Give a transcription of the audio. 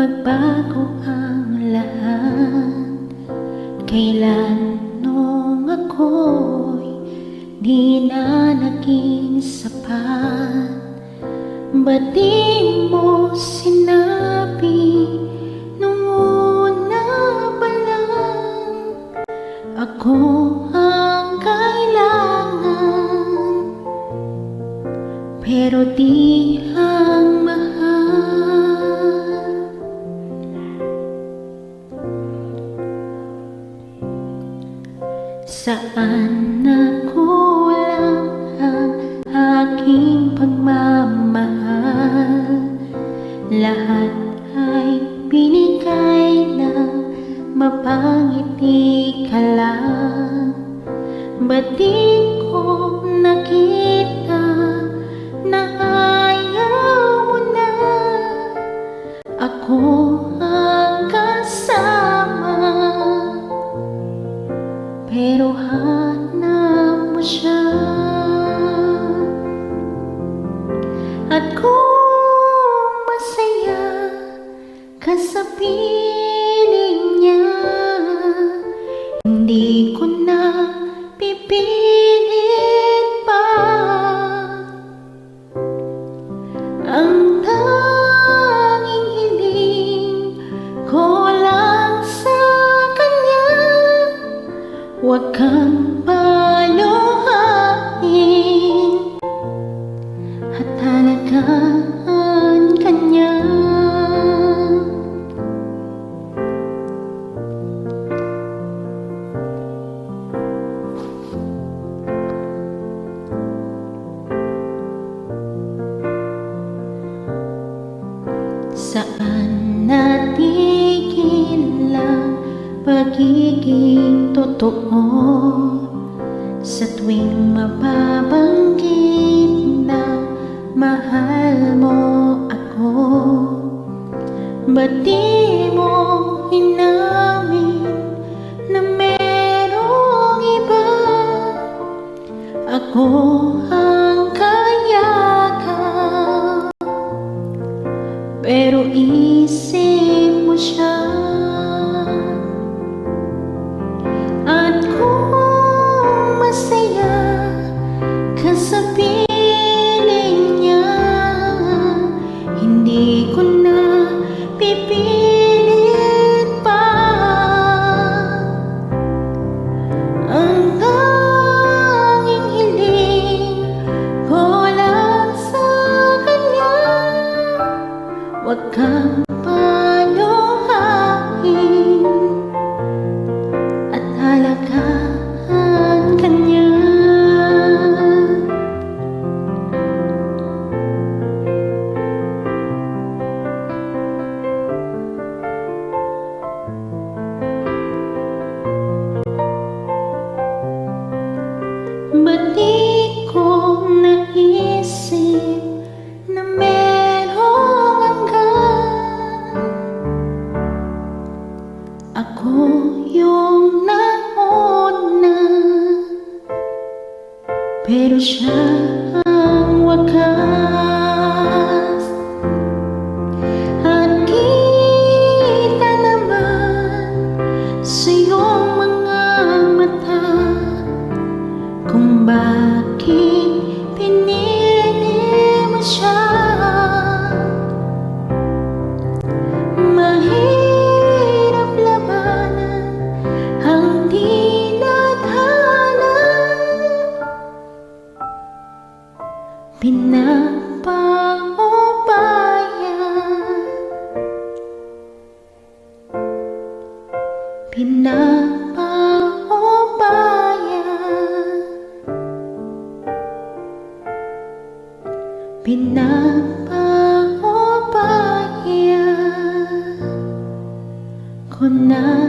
magbago ang lahat. Kailan nung ako'y di na naging sapat? Ba't di mo sinabi nung una pa lang ako ang kailangan, pero di ang mahal? Saan nakulang ang aking pagmamahal? Lahat ay binigay ng mapangiti ka lang. Ba't di ko nakita na ayaw mo na ako ang kasama? Pero hanap mo siya, at kung masaya ka sa piling niya, hindi ko na pipilit pa. Ang tanging hiling ko lang sa kanya, huwag kang paluhain at halagaan kanya. Saan natigil lang pagiging totoo? Sa tuwing mababanggit na mahal mo ako, ba't di mo inamin na merong iba? Ako ang kayakap, pero isip mo siya. At kung masaya ka sa piling niya, hindi ko na pipilit pa. Ang tanging hiling ko lang sa kanya, huwag kang paluhain at halagaan kanya. Ba't di ko naisip na merong hanggan? Ako yung nauna, pero siya ang wakas. At kita naman sa iyong mga mata kung bakit pinili mo siya. Mahirap labanan ang tinadhana, pinapaubaya, pinapaubaya, pinapaubaya ko na.